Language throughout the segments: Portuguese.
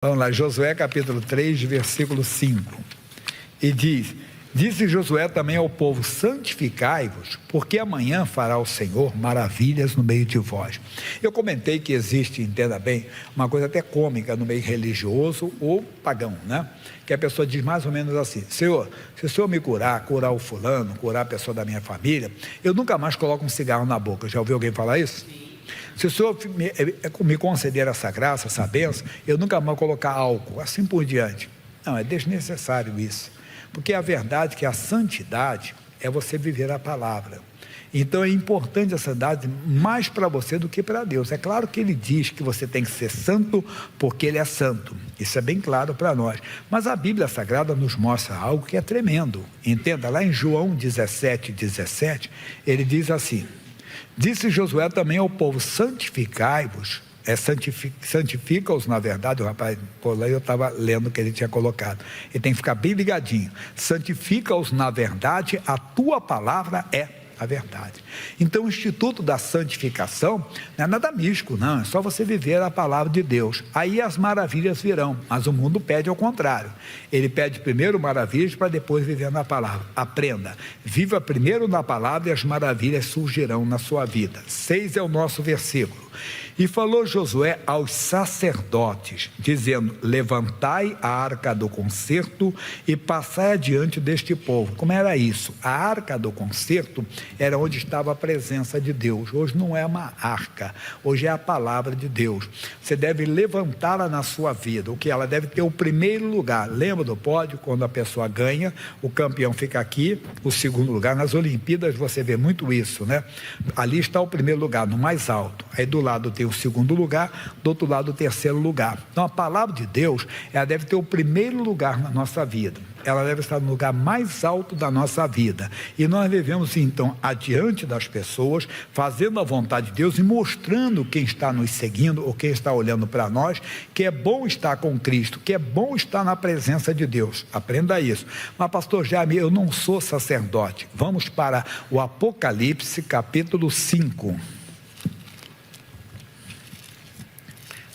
Vamos lá, Josué capítulo 3, versículo 5. E diz: Disse Josué também ao povo: santificai-vos, porque amanhã fará o Senhor maravilhas no meio de vós. Eu comentei que existe, entenda bem, uma coisa até cômica no meio religioso ou pagão, né? Que a pessoa diz mais ou menos assim: Senhor, se o Senhor me curar o fulano, curar a pessoa da minha família, eu nunca mais coloco um cigarro na boca. Já ouviu alguém falar isso? Se o Senhor me conceder essa graça, essa bênção, eu nunca mais colocar álcool, assim por diante. Não, é desnecessário isso, porque a verdade é que a santidade é você viver a palavra. Então é importante a santidade mais para você do que para Deus. É claro que ele diz que você tem que ser santo porque ele é santo, isso é bem claro para nós, mas a Bíblia Sagrada nos mostra algo que é tremendo. Entenda, lá em João 17, ele diz assim: Disse Josué também ao povo: santificai-vos, santifica-os, na verdade, o rapaz, por lá eu estava lendo o que ele tinha colocado, ele tem que ficar bem ligadinho, santifica-os na verdade, a tua palavra é a verdade. Então o instituto da santificação não é nada místico, não, é só você viver a palavra de Deus, aí as maravilhas virão, mas o mundo pede ao contrário, ele pede primeiro maravilhas para depois viver na palavra. Aprenda, viva primeiro na palavra e as maravilhas surgirão na sua vida. 6 é o nosso versículo. E falou Josué aos sacerdotes, dizendo: levantai a arca do concerto e passai adiante deste povo. Como era isso? A arca do concerto era onde estava a presença de Deus. Hoje não é uma arca, hoje é a palavra de Deus. Você deve levantá-la na sua vida, o que ela deve ter o primeiro lugar. Lembra do pódio, quando a pessoa ganha, o campeão fica aqui, o segundo lugar. Nas Olimpíadas você vê muito isso, né? Ali está o primeiro lugar, no mais alto, aí do lado tem o segundo lugar, do outro lado o terceiro lugar. Então a palavra de Deus, ela deve ter o primeiro lugar na nossa vida, ela deve estar no lugar mais alto da nossa vida, e nós devemos então adiante das pessoas, fazendo a vontade de Deus e mostrando quem está nos seguindo ou quem está olhando para nós, que é bom estar com Cristo, que é bom estar na presença de Deus. Aprenda isso. Mas pastor Jaime, eu não sou sacerdote. Vamos para o Apocalipse capítulo 5.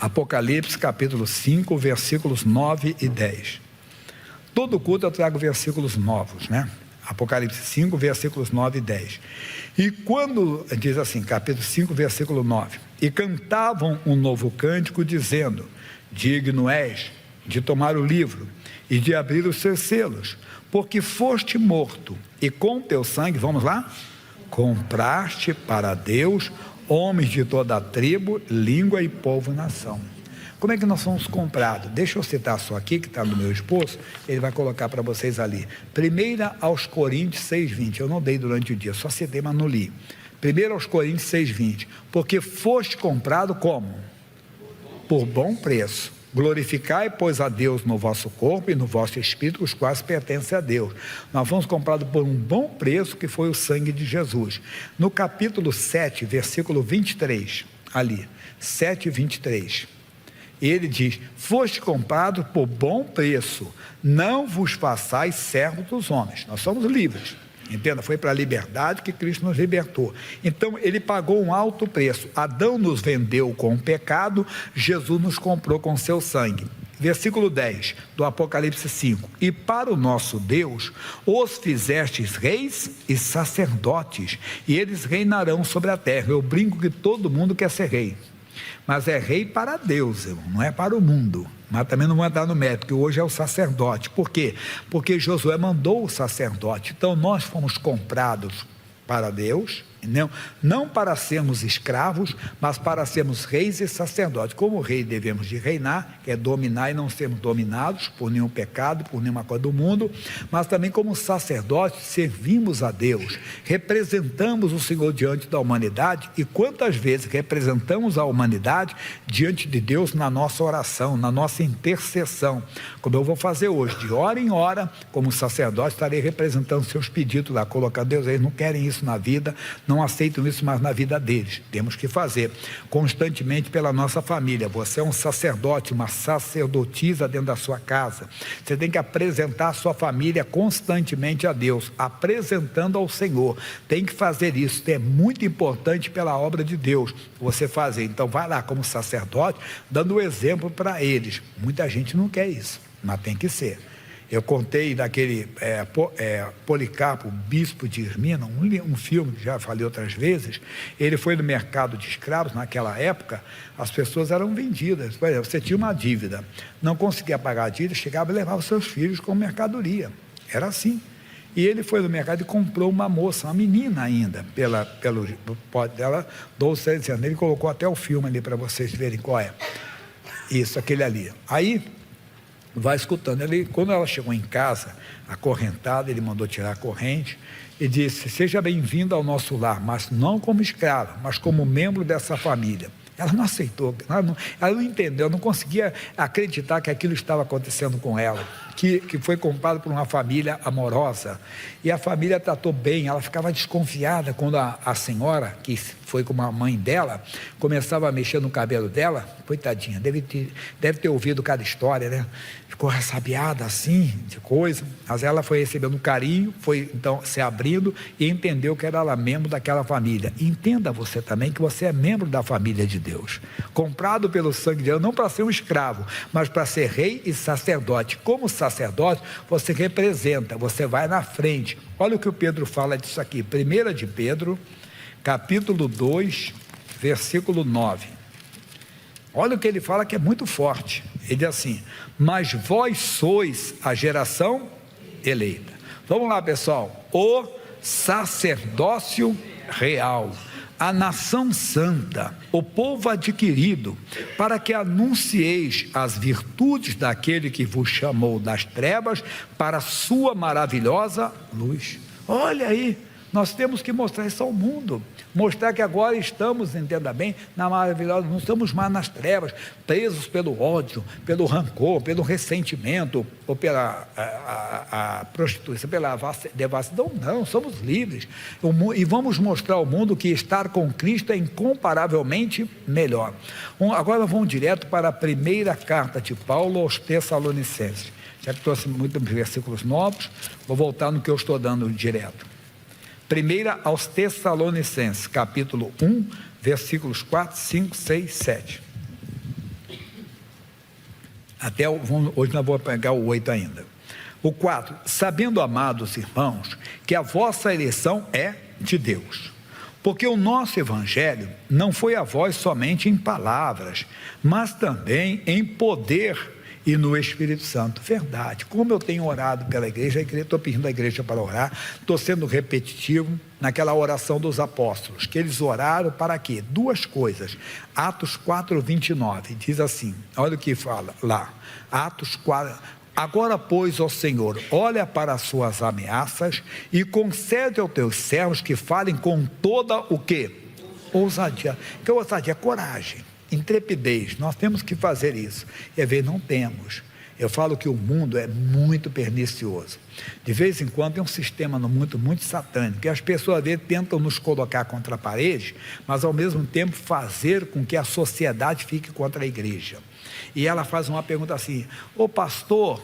Apocalipse capítulo 5, versículos 9 e 10. Todo culto eu trago versículos novos, né? Apocalipse 5, versículos 9 e 10. E quando, diz assim, capítulo 5, versículo 9: e cantavam um novo cântico, dizendo: digno és de tomar o livro e de abrir os seus selos, porque foste morto, e com teu sangue, vamos lá, compraste para Deus homens de toda a tribo, língua e povo e nação. Como é que nós somos comprados? Deixa eu citar só aqui, que está no meu esposo, ele vai colocar para vocês ali. 1 aos Coríntios 6,20, eu não dei durante o dia, só citei, mas não li. 1 aos Coríntios 6,20, porque foste comprado como? Por bom preço. Glorificai, pois, a Deus no vosso corpo e no vosso espírito, os quais pertencem a Deus. Nós fomos comprados por um bom preço, que foi o sangue de Jesus. No capítulo 7, versículo 23, ali, 7, 23, ele diz: foste comprado por bom preço, não vos façais servos dos homens. Nós somos livres. Entenda, foi para a liberdade que Cristo nos libertou. Então ele pagou um alto preço. Adão nos vendeu com o pecado, Jesus nos comprou com seu sangue. Versículo 10 do Apocalipse 5: e para o nosso Deus os fizestes reis e sacerdotes, e eles reinarão sobre a terra. Eu brinco que todo mundo quer ser rei, mas é rei para Deus, irmão, não é para o mundo. Mas também não vou entrar no mérito, que hoje é o sacerdote. Por quê? Porque Josué mandou o sacerdote. Então nós fomos comprados para Deus, não para sermos escravos, mas para sermos reis e sacerdotes. Como rei devemos de reinar, que é dominar e não sermos dominados por nenhum pecado, por nenhuma coisa do mundo, mas também como sacerdotes servimos a Deus, representamos o Senhor diante da humanidade. E quantas vezes representamos a humanidade diante de Deus na nossa oração, na nossa intercessão, como eu vou fazer hoje, de hora em hora, como sacerdote estarei representando seus pedidos lá, colocando: Deus, eles não querem isso na vida, não não aceitam isso mais na vida deles. Temos que fazer constantemente pela nossa família. Você é um sacerdote, uma sacerdotisa dentro da sua casa. Você tem que apresentar a sua família constantemente a Deus, apresentando ao Senhor. Tem que fazer isso, é muito importante pela obra de Deus, você fazer. Então vai lá como sacerdote, dando o exemplo para eles. Muita gente não quer isso, mas tem que ser. Eu contei daquele Policarpo, bispo de Esmirna, um filme que já falei outras vezes. Ele foi no mercado de escravos. Naquela época as pessoas eram vendidas. Por exemplo, você tinha uma dívida, não conseguia pagar a dívida, chegava e levava os seus filhos como mercadoria. Era assim. E ele foi no mercado e comprou uma moça, uma menina ainda, pelo pote dela, 12, 13 anos. Ele colocou até o filme ali para vocês verem qual é. Isso, aquele ali. Aí vai escutando. Quando ela chegou em casa, acorrentada, ele mandou tirar a corrente e disse: seja bem-vinda ao nosso lar, mas não como escrava, mas como membro dessa família. Ela não aceitou, ela não entendeu, não conseguia acreditar que aquilo estava acontecendo com ela, que foi comprado por uma família amorosa, e a família tratou bem. Ela ficava desconfiada quando a senhora, que foi com a mãe dela, começava a mexer no cabelo dela. Coitadinha, deve ter ouvido cada história, né? Ficou ressabiada assim, de coisa, mas ela foi recebendo carinho, foi então se abrindo e entendeu que era ela membro daquela família. Entenda você também que você é membro da família de Deus, comprado pelo sangue de Deus, não para ser um escravo, mas para ser rei e sacerdote. Como sacerdote, você representa, você vai na frente. Olha o que o Pedro fala disso aqui, 1 de Pedro, capítulo 2, versículo 9. Olha o que ele fala, que é muito forte. Ele diz assim: mas vós sois a geração eleita. Vamos lá, pessoal. O sacerdócio real, a nação santa, o povo adquirido, para que anuncieis as virtudes daquele que vos chamou das trevas para a sua maravilhosa luz. Olha aí, nós temos que mostrar isso ao mundo, mostrar que agora estamos, entenda bem, na maravilhosa, não estamos mais nas trevas, presos pelo ódio, pelo rancor, pelo ressentimento, ou pela a prostituição, pela devassidão. Não, somos livres, e vamos mostrar ao mundo que estar com Cristo é incomparavelmente melhor. Agora vamos direto para a primeira carta de Paulo aos Tessalonicenses. Já que trouxe muitos versículos novos, vou voltar no que eu estou dando direto. Primeira aos Tessalonicenses, capítulo 1, versículos 4, 5, 6, 7. Hoje nós vamos pegar o 8 ainda. O 4, sabendo, amados irmãos, que a vossa eleição é de Deus. Porque o nosso evangelho não foi a vós somente em palavras, mas também em poder e no Espírito Santo. Verdade. Como eu tenho orado pela igreja, estou pedindo à igreja para orar, estou sendo repetitivo naquela oração dos apóstolos, que eles oraram para quê? Duas coisas. Atos 4, 29, diz assim, olha o que fala lá, Atos 4, agora pois, ó Senhor, olha para as suas ameaças e concede aos teus servos que falem com toda o quê? Ousadia. Que ousadia? Coragem. Intrepidez, nós temos que fazer isso. E ver, não temos. Eu falo que o mundo é muito pernicioso. De vez em quando tem um sistema no mundo muito satânico, e as pessoas às vezes tentam nos colocar contra a parede, mas ao mesmo tempo fazer com que a sociedade fique contra a igreja. E ela faz uma pergunta assim: ô pastor,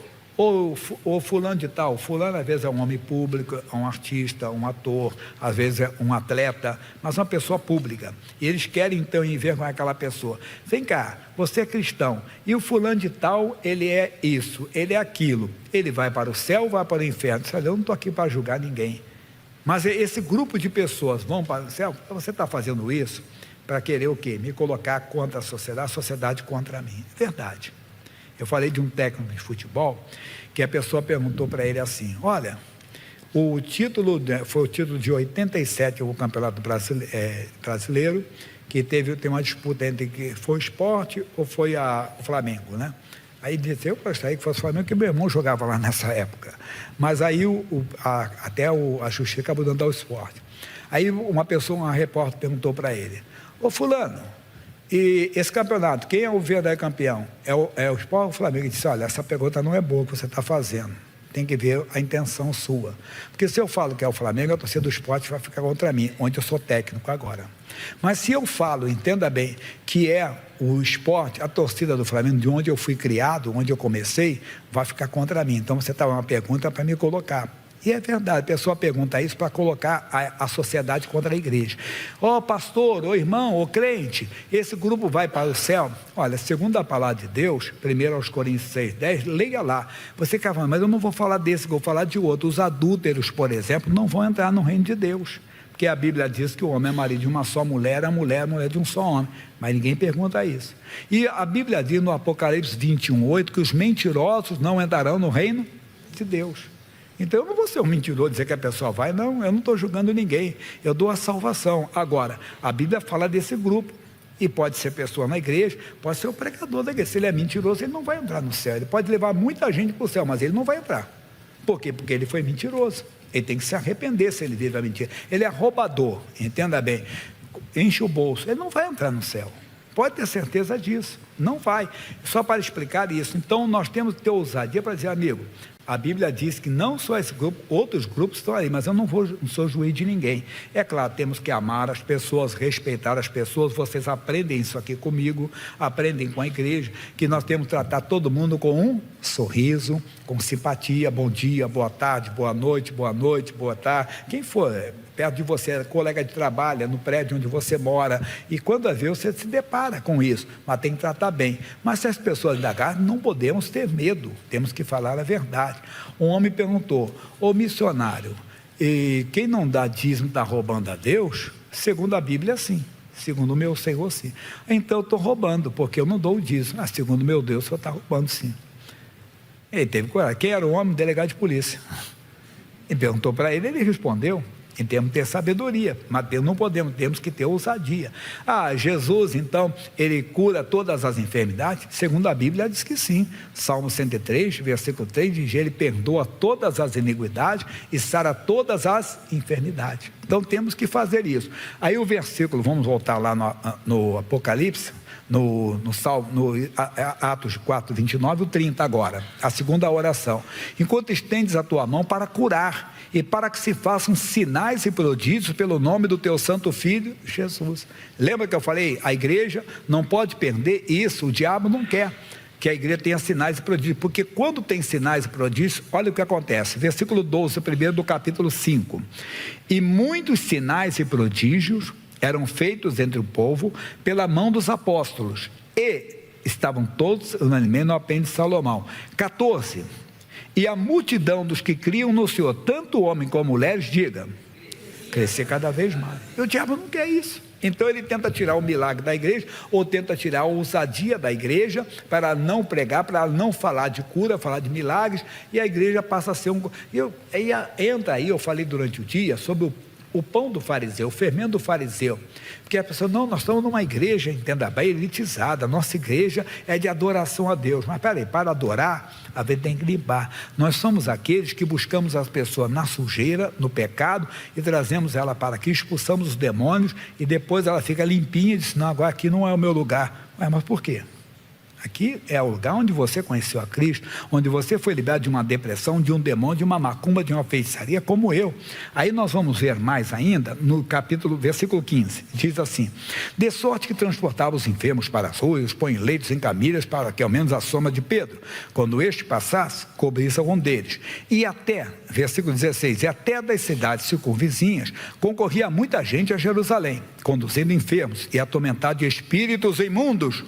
ou fulano de tal, fulano às vezes é um homem público, é um artista, um ator, às vezes é um atleta, mas uma pessoa pública, e eles querem então envergonhar aquela pessoa. Vem cá, você é cristão, e o fulano de tal, ele é isso, ele é aquilo, ele vai para o céu ou vai para o inferno? Eu não estou aqui para julgar ninguém, mas esse grupo de pessoas vão para o céu. Você está fazendo isso para querer o quê? Me colocar contra a sociedade contra mim. É verdade. Eu falei de um técnico de futebol, que a pessoa perguntou para ele assim: olha, o título, foi o título de 87, o Campeonato Brasileiro, que tem uma disputa entre que foi o Sport ou foi o Flamengo, né? Aí ele disse: eu gostaria que fosse o Flamengo, porque meu irmão jogava lá nessa época. Mas aí até a Justiça acabou dando ao Sport. Aí uma repórter perguntou para ele: ô fulano, e esse campeonato, quem é o verdadeiro campeão? É o Sport ou o Flamengo? Ele disse: olha, essa pergunta não é boa que você está fazendo. tem que ver a intenção sua. Porque se eu falo que é o Flamengo, a torcida do Sport vai ficar contra mim, onde eu sou técnico agora. Mas se eu falo, entenda bem, que é o Sport, a torcida do Flamengo, de onde eu fui criado, onde eu comecei, vai ficar contra mim. Então você estava uma pergunta para me colocar. E é verdade, a pessoa pergunta isso para colocar a sociedade contra a igreja. Pastor, irmão, crente, esse grupo vai para o céu? Olha, segundo a palavra de Deus, 1 Coríntios 6:10, leia lá. Você quer falar, mas eu não vou falar desse, vou falar de outro. Os adúlteros, por exemplo, não vão entrar no reino de Deus. Porque a Bíblia diz que o homem é marido de uma só mulher, a mulher é mulher de um só homem. Mas ninguém pergunta isso. E a Bíblia diz no Apocalipse 21:8 que os mentirosos não entrarão no reino de Deus. Então eu não vou ser um mentiroso, dizer que a pessoa vai, não, eu não estou julgando ninguém, eu dou a salvação. Agora, a Bíblia fala desse grupo, e pode ser pessoa na igreja, pode ser o pregador da igreja. Se ele é mentiroso, ele não vai entrar no céu, ele pode levar muita gente para o céu, mas ele não vai entrar. Por quê? Porque ele foi mentiroso, ele tem que se arrepender se ele vive a mentira. Ele é roubador, entenda bem, enche o bolso, ele não vai entrar no céu. Pode ter certeza disso, não vai. Só para explicar isso, então nós temos que ter ousadia para dizer, amigo, a Bíblia diz que não só esse grupo, outros grupos estão aí, mas eu não sou juiz de ninguém. É claro, temos que amar as pessoas, respeitar as pessoas, vocês aprendem isso aqui comigo, aprendem com a igreja, que nós temos que tratar todo mundo com um sorriso, com simpatia, bom dia, boa tarde, boa noite, boa tarde, quem for perto de você, é colega de trabalho, é no prédio onde você mora, e quando às vezes você se depara com isso, mas tem que tratar bem. Mas se as pessoas indagarem, não podemos ter medo, temos que falar a verdade. Um homem perguntou, missionário, e quem não dá dízimo está roubando a Deus? Segundo a Bíblia, sim. Segundo o meu Senhor, sim. Então eu estou roubando, porque eu não dou o dízimo. Segundo o meu Deus, o senhor está roubando, sim. Ele teve coragem. Quem era o homem? Delegado de polícia. E perguntou para ele, ele respondeu. E temos que ter sabedoria, mas não podemos, temos que ter ousadia. Jesus, então, ele cura todas as enfermidades? Segundo a Bíblia, diz que sim. Salmo 103, versículo 3, diz: ele perdoa todas as iniquidades e sara todas as enfermidades. Então, temos que fazer isso. Aí o versículo, vamos voltar lá no Apocalipse, no Atos 4, 29 e 30 agora, a segunda oração. Enquanto estendes a tua mão para curar, e para que se façam sinais e prodígios pelo nome do teu santo Filho, Jesus. Lembra que eu falei, a igreja não pode perder isso, o diabo não quer que a igreja tenha sinais e prodígios, porque quando tem sinais e prodígios, olha o que acontece, versículo 12, primeiro do capítulo 5, e muitos sinais e prodígios eram feitos entre o povo pela mão dos apóstolos, e estavam todos unanimemente no apêndice de Salomão. 14, e a multidão dos que criam no Senhor, tanto homem como mulheres, diga, crescer cada vez mais. E o diabo não quer isso. Então ele tenta tirar o milagre da igreja, ou tenta tirar a ousadia da igreja, para não pregar, para não falar de cura, falar de milagres, e a igreja passa a ser entra aí, eu falei durante o dia, sobre o pão do fariseu, o fermento do fariseu, porque a pessoa, não, nós estamos numa igreja, entenda bem, elitizada, nossa igreja é de adoração a Deus, mas peraí, para adorar, a gente tem que limpar. Nós somos aqueles que buscamos as pessoas na sujeira, no pecado, e trazemos ela para aqui, expulsamos os demônios, e depois ela fica limpinha e diz, não, agora aqui não é o meu lugar. Mas por quê? Aqui é o lugar onde você conheceu a Cristo, onde você foi liberado de uma depressão, de um demônio, de uma macumba, de uma feitiçaria, como eu. Aí nós vamos ver mais ainda, no capítulo, versículo 15, diz assim, de sorte que transportava os enfermos para as ruas, põe leitos em camilhas, para que ao menos a soma de Pedro, quando este passasse, cobrisse algum deles. E até, versículo 16, e até das cidades circunvizinhas, concorria muita gente a Jerusalém, conduzindo enfermos e atormentados de espíritos imundos.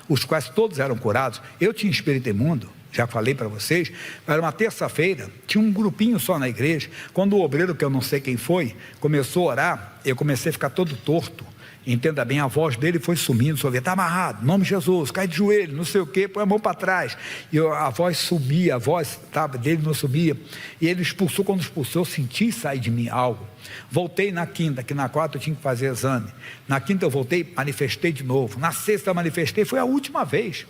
Os quais todos eram curados. Eu tinha espírito imundo, já falei para vocês, era uma terça-feira, tinha um grupinho só na igreja, quando o obreiro, que eu não sei quem foi, começou a orar, eu comecei a ficar todo torto, entenda bem, a voz dele foi sumindo, só via, está amarrado, em nome de Jesus, cai de joelho, não sei o que, põe a mão para trás, e a voz subia, a voz dele não subia, e ele expulsou, quando expulsou, eu senti sair de mim algo. Voltei na quinta, que na quarta eu tinha que fazer exame, na quinta eu voltei, manifestei de novo, na sexta eu manifestei, foi a última vez.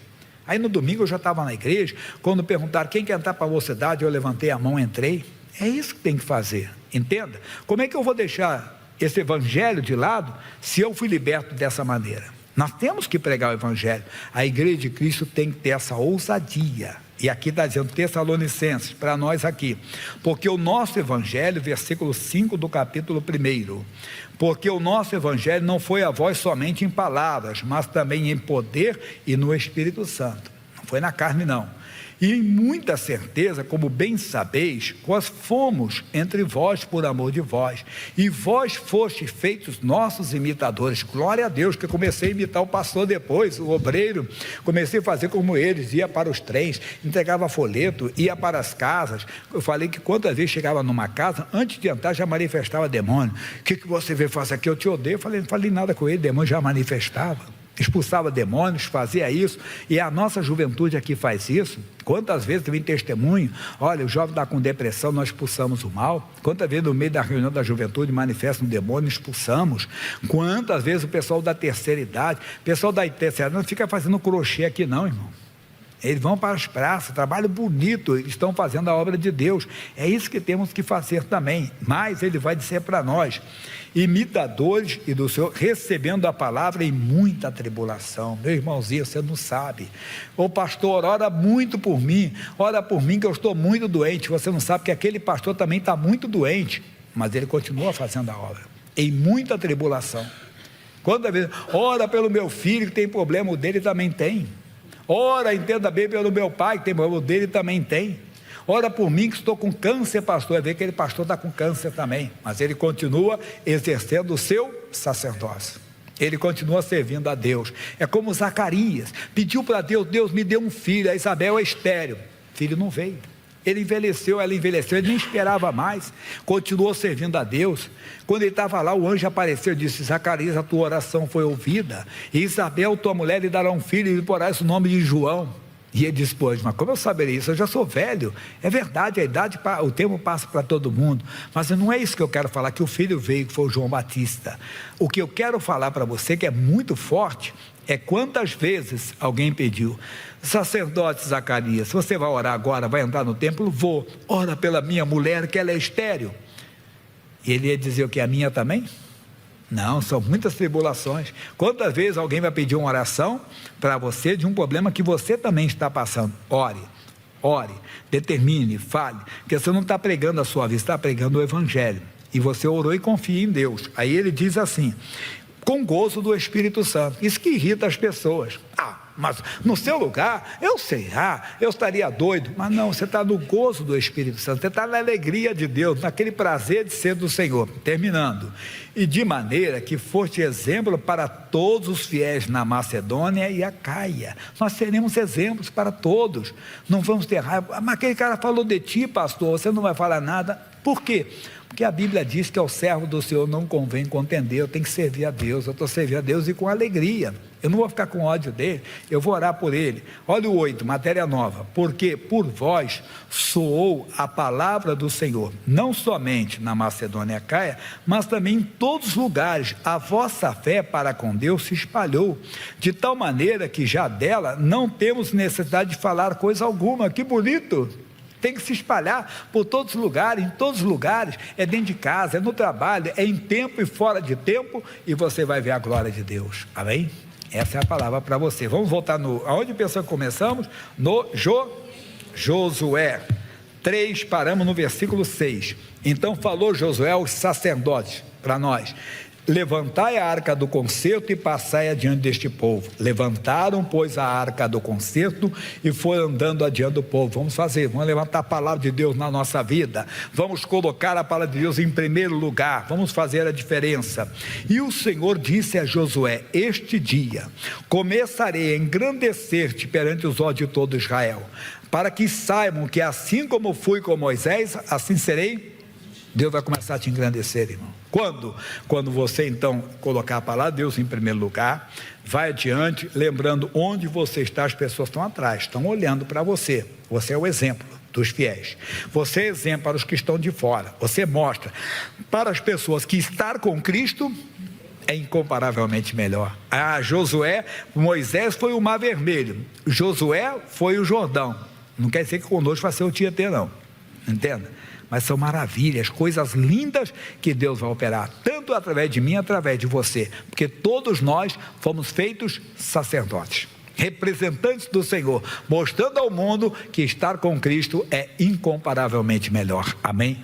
Aí no domingo eu já estava na igreja, quando perguntaram quem quer entrar para a mocidade, eu levantei a mão, entrei. É isso que tem que fazer, entenda? Como é que eu vou deixar esse evangelho de lado, se eu fui liberto dessa maneira? Nós temos que pregar o evangelho. A igreja de Cristo tem que ter essa ousadia, E aqui está dizendo Tessalonicenses, para nós aqui, porque o nosso evangelho, versículo 5 do capítulo 1, porque o nosso evangelho não foi a vós somente em palavras, mas também em poder e no Espírito Santo. Não foi na carne não. E em muita certeza, como bem sabeis, nós fomos entre vós por amor de vós, e vós fostes feitos nossos imitadores. Glória a Deus, que eu comecei a imitar o pastor depois, o obreiro, comecei a fazer como eles, ia para os trens, entregava folheto, ia para as casas. Eu falei que quantas vezes chegava numa casa, antes de entrar já manifestava demônio. O que você veio fazer aqui? Eu te odeio. Eu falei, não falei nada com ele, demônio já manifestava. Expulsava demônios, fazia isso, e a nossa juventude aqui faz isso. Quantas vezes vem testemunho, olha, o jovem está com depressão, nós expulsamos o mal. Quantas vezes no meio da reunião da juventude manifesta um demônio, expulsamos. Quantas vezes o pessoal da terceira idade, o pessoal da terceira idade não fica fazendo crochê aqui não, irmão. Eles vão para as praças, trabalho bonito, eles estão fazendo a obra de Deus. É isso que temos que fazer também. Mas ele vai dizer para nós, imitadores e do Senhor, recebendo a palavra em muita tribulação. Meu irmãozinho, você não sabe. Ô pastor, ora muito por mim, ora por mim que eu estou muito doente. Você não sabe que aquele pastor também está muito doente, mas ele continua fazendo a obra, em muita tribulação. Quantas vezes, ora pelo meu filho que tem problema, o dele também tem. Ora, entenda bem pelo meu pai, que tem problema, o dele também tem. Ora por mim que estou com câncer, pastor. É ver que aquele pastor está com câncer também, mas ele continua exercendo o seu sacerdócio. Ele continua servindo a Deus. É como Zacarias, pediu para Deus, Deus me deu um filho, a Isabel é estéril. O filho não veio. Ele envelheceu, ela envelheceu, ele nem esperava mais, continuou servindo a Deus. Quando ele estava lá, o anjo apareceu e disse, Zacarias, a tua oração foi ouvida, e Isabel, tua mulher, lhe dará um filho, e lhe porás o nome de João. E ele disse, pois, mas como eu saberia isso? Eu já sou velho. É verdade, a idade, o tempo passa para todo mundo, mas não é isso que eu quero falar, que o filho veio, que foi o João Batista. O que eu quero falar para você, que é muito forte, é quantas vezes alguém pediu, sacerdote Zacarias, você vai orar agora, vai entrar no templo? Vou, ora pela minha mulher, que ela é estéril. E ele ia dizer o que? A minha também? Não, são muitas tribulações. Quantas vezes alguém vai pedir uma oração para você de um problema que você também está passando? Ore, determine, fale, porque você não está pregando a sua vida, está pregando o evangelho, e você orou e confia em Deus. Aí ele diz assim, com gozo do Espírito Santo. Isso que irrita as pessoas. Mas no seu lugar, eu estaria doido. Mas não, você está no gozo do Espírito Santo, você está na alegria de Deus, naquele prazer de ser do Senhor. Terminando, e de maneira que foste exemplo para todos os fiéis na Macedônia e Acaia. Nós seremos exemplos para todos, não vamos ter raiva. Mas aquele cara falou de ti, pastor, você não vai falar nada. Por quê? Porque a Bíblia diz que ao servo do Senhor não convém contender, eu tenho que servir a Deus, eu estou servindo a Deus e com alegria, eu não vou ficar com ódio dele, eu vou orar por ele. Olha o 8, matéria nova, porque por vós soou a palavra do Senhor, não somente na Macedônia e Acaia, mas também em todos os lugares, a vossa fé para com Deus se espalhou, de tal maneira que já dela não temos necessidade de falar coisa alguma. Que bonito! Tem que se espalhar por todos os lugares, em todos os lugares, é dentro de casa, é no trabalho, é em tempo e fora de tempo, e você vai ver a glória de Deus, amém? Essa é a palavra para você. Vamos voltar aonde pensamos que começamos? No Josué 3, paramos no versículo 6, então falou Josué aos sacerdotes, para nós, levantai a arca do concerto e passai adiante deste povo. Levantaram, pois, a arca do concerto e foram andando adiante do povo. Vamos levantar a palavra de Deus na nossa vida, vamos colocar a palavra de Deus em primeiro lugar, vamos fazer a diferença. E o Senhor disse a Josué, este dia começarei a engrandecer-te perante os olhos de todo Israel, para que saibam que assim como fui com Moisés, assim serei. Deus vai começar a te engrandecer, irmão. Quando? Quando você então colocar a palavra de Deus em primeiro lugar, vai adiante, lembrando onde você está, as pessoas estão atrás, estão olhando para você, você é o exemplo dos fiéis, você é exemplo para os que estão de fora, você mostra para as pessoas que estar com Cristo é incomparavelmente melhor. Josué, Moisés foi o Mar Vermelho, Josué foi o Jordão, não quer dizer que conosco vai ser o Tietê não, entenda? Mas são maravilhas, coisas lindas que Deus vai operar, tanto através de mim, através de você, porque todos nós fomos feitos sacerdotes. representantes do Senhor, mostrando ao mundo que estar com Cristo é incomparavelmente melhor. Amém?